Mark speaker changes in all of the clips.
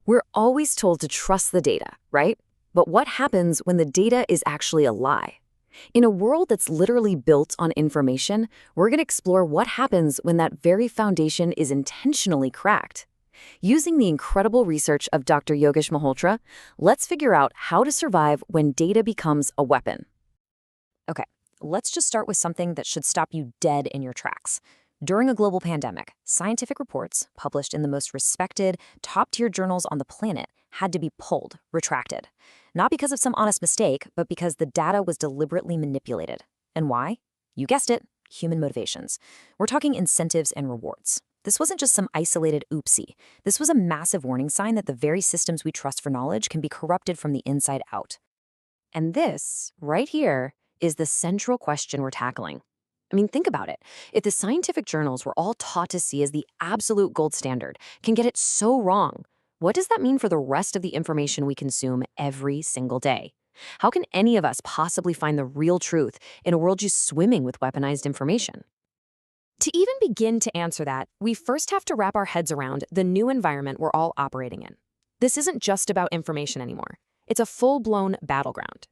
Speaker 1: We're always told to trust the data, right? But what happens when the data is actually a lie? In a world that's literally built on information, we're going to explore what happens when that very foundation is intentionally cracked. Using the incredible research of Dr. Yogesh Malhotra, let's figure out how to survive when data becomes a weapon. Okay, let's just start with something that should stop you dead in your tracks. During a global pandemic, scientific reports published in the most respected, top-tier journals on the planet had to be pulled, retracted. Not because of some honest mistake, but because the data was deliberately manipulated. And why? You guessed it, human motivations. We're talking incentives and rewards. This wasn't just some isolated oopsie. This was a massive warning sign that the very systems we trust for knowledge can be corrupted from the inside out. And this, right here, is the central question we're tackling. I mean, think about it. If the scientific journals we're all taught to see as the absolute gold standard can get it so wrong, what does that mean for the rest of the information we consume every single day? How can any of us possibly find the real truth in a world just swimming with weaponized information? To even begin to answer that, we first have to wrap our heads around the new environment we're all operating in. This isn't just about information anymore. It's a full-blown battleground.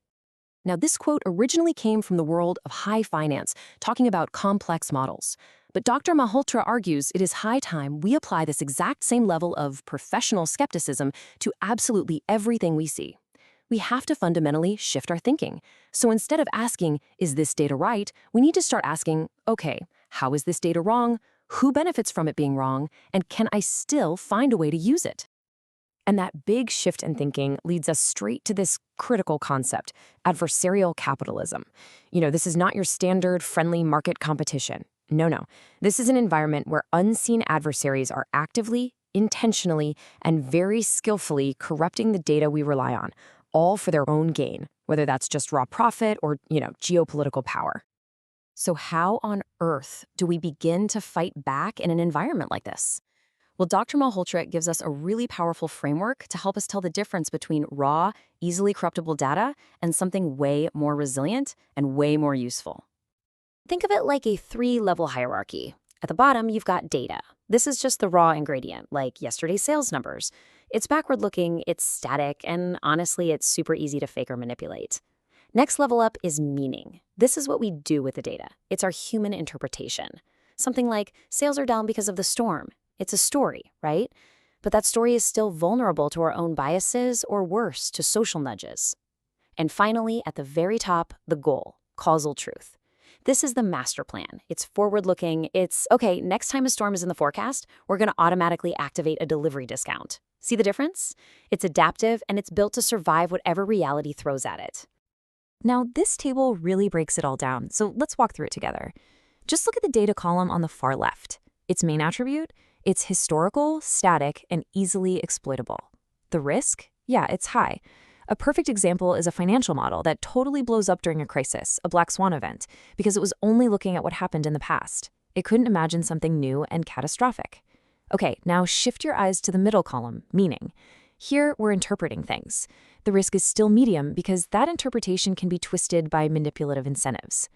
Speaker 1: Now, this quote originally came from the world of high finance, talking about complex models. But Dr. Malhotra argues it is high time we apply this exact same level of professional skepticism to absolutely everything we see. We have to fundamentally shift our thinking. So instead of asking, is this data right, we need to start asking, okay, how is this data wrong? Who benefits from it being wrong? And can I still find a way to use it? And that big shift in thinking leads us straight to this critical concept, adversarial capitalism. This is not your standard friendly market competition. No. This is an environment where unseen adversaries are actively, intentionally, and very skillfully corrupting the data we rely on, all for their own gain, whether that's just raw profit or, geopolitical power. So how on earth do we begin to fight back in an environment like this? Well, Dr. Malhotra gives us a really powerful framework to help us tell the difference between raw, easily corruptible data and something way more resilient and way more useful. Think of it like a 3-level hierarchy. At the bottom, you've got data. This is just the raw ingredient, like yesterday's sales numbers. It's backward-looking, it's static, and honestly, it's super easy to fake or manipulate. Next level up is meaning. This is what we do with the data. It's our human interpretation. Something like, sales are down because of the storm. It's a story, right? But that story is still vulnerable to our own biases or worse, to social nudges. And finally, at the very top, the goal, causal truth. This is the master plan. It's forward-looking. It's, okay, next time a storm is in the forecast, we're going to automatically activate a delivery discount. See the difference? It's adaptive, and it's built to survive whatever reality throws at it. Now, this table really breaks it all down, so let's walk through it together. Just look at the data column on the far left. Its main attribute? It's historical, static, and easily exploitable. The risk? Yeah, it's high. A perfect example is a financial model that totally blows up during a crisis, a black swan event, because it was only looking at what happened in the past. It couldn't imagine something new and catastrophic. Okay, now shift your eyes to the middle column, meaning. Here, we're interpreting things. The risk is still medium because that interpretation can be twisted by manipulative incentives.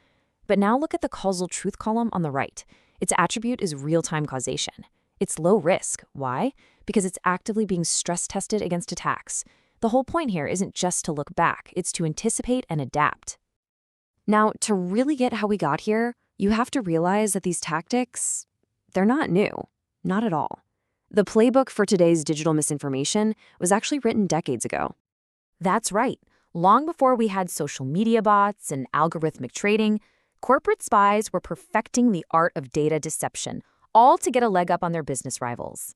Speaker 1: But now look at the causal truth column on the right. Its attribute is real-time causation. It's low risk. Why? Because it's actively being stress-tested against attacks. The whole point here isn't just to look back, it's to anticipate and adapt. Now, to really get how we got here, you have to realize that these tactics, they're not new. Not at all. The playbook for today's digital misinformation was actually written decades ago. That's right. Long before we had social media bots and algorithmic trading, corporate spies were perfecting the art of data deception, all to get a leg up on their business rivals.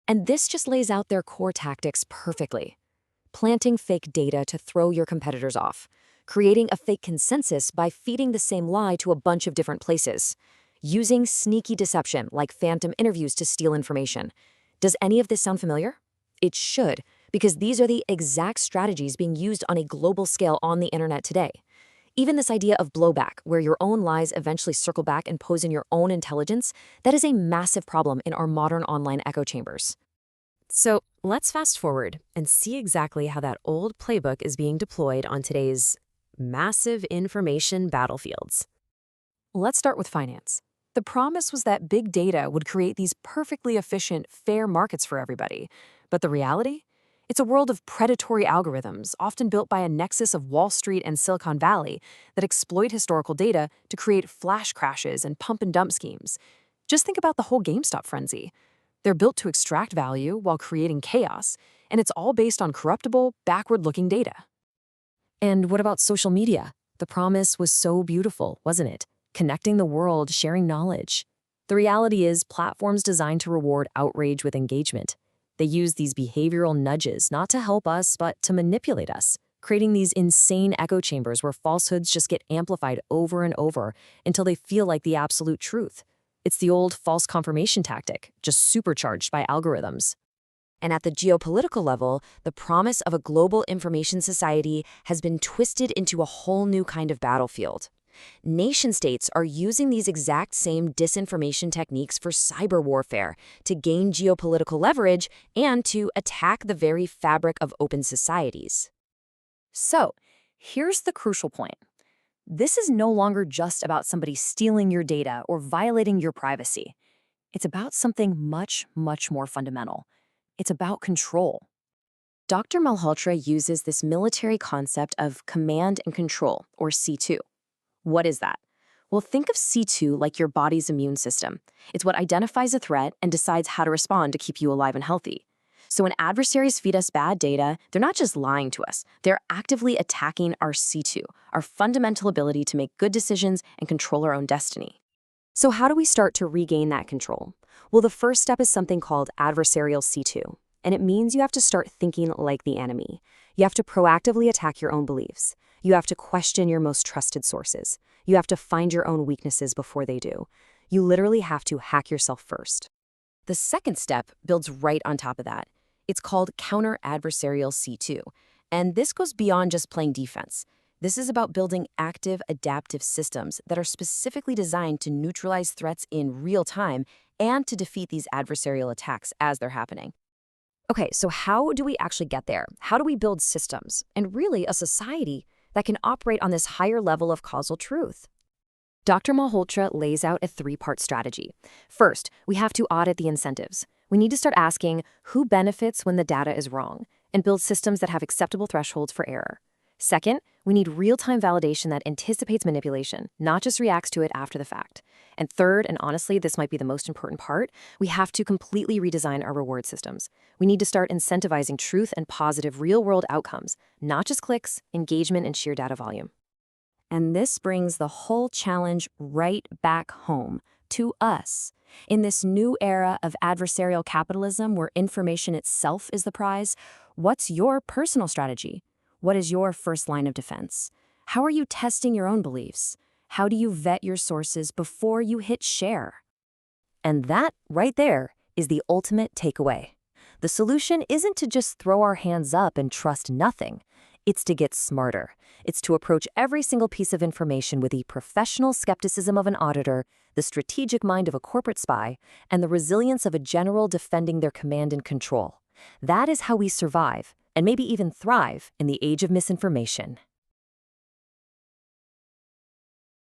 Speaker 1: And this just lays out their core tactics perfectly. Planting fake data to throw your competitors off. Creating a fake consensus by feeding the same lie to a bunch of different places. Using sneaky deception like phantom interviews to steal information. Does any of this sound familiar? It should, because these are the exact strategies being used on a global scale on the internet today. Even this idea of blowback, where your own lies eventually circle back and pose in your own intelligence, that is a massive problem in our modern online echo chambers. So let's fast forward and see exactly how that old playbook is being deployed on today's massive information battlefields. Let's start with finance. The promise was that big data would create these perfectly efficient, fair markets for everybody. But the reality? It's a world of predatory algorithms, often built by a nexus of Wall Street and Silicon Valley, that exploit historical data to create flash crashes and pump and dump schemes. Just think about the whole GameStop frenzy. They're built to extract value while creating chaos, and it's all based on corruptible, backward-looking data. And what about social media? The promise was so beautiful, wasn't it? Connecting the world, sharing knowledge. The reality is, platforms designed to reward outrage with engagement. They use these behavioral nudges not to help us, but to manipulate us, creating these insane echo chambers where falsehoods just get amplified over and over until they feel like the absolute truth. It's the old false confirmation tactic, just supercharged by algorithms. And at the geopolitical level, the promise of a global information society has been twisted into a whole new kind of battlefield. Nation-states are using these exact same disinformation techniques for cyber warfare to gain geopolitical leverage and to attack the very fabric of open societies. So, here's the crucial point. This is no longer just about somebody stealing your data or violating your privacy. It's about something much, much more fundamental. It's about control. Dr. Malhotra uses this military concept of command and control, or C2. What is that? Well, think of C2 like your body's immune system. It's what identifies a threat and decides how to respond to keep you alive and healthy. So when adversaries feed us bad data, they're not just lying to us. They're actively attacking our C2, our fundamental ability to make good decisions and control our own destiny. So how do we start to regain that control? Well, the first step is something called adversarial C2, and it means you have to start thinking like the enemy. You have to proactively attack your own beliefs. You have to question your most trusted sources. You have to find your own weaknesses before they do. You literally have to hack yourself first. The second step builds right on top of that. It's called counter-adversarial C2, and this goes beyond just playing defense. This is about building active, adaptive systems that are specifically designed to neutralize threats in real time and to defeat these adversarial attacks as they're happening. Okay, so how do we actually get there? How do we build systems, and really a society, that can operate on this higher level of causal truth? Dr. Malhotra lays out a three-part strategy. First, we have to audit the incentives. We need to start asking who benefits when the data is wrong, and build systems that have acceptable thresholds for error. Second, we need real-time validation that anticipates manipulation, not just reacts to it after the fact. And third, and honestly, this might be the most important part, we have to completely redesign our reward systems. We need to start incentivizing truth and positive real-world outcomes, not just clicks, engagement, and sheer data volume. And this brings the whole challenge right back home, to us. In this new era of adversarial capitalism where information itself is the prize, what's your personal strategy? What is your first line of defense? How are you testing your own beliefs? How do you vet your sources before you hit share? And that, right there, is the ultimate takeaway. The solution isn't to just throw our hands up and trust nothing. It's to get smarter. It's to approach every single piece of information with the professional skepticism of an auditor, the strategic mind of a corporate spy, and the resilience of a general defending their command and control. That is how we survive, and maybe even thrive, in the age of misinformation.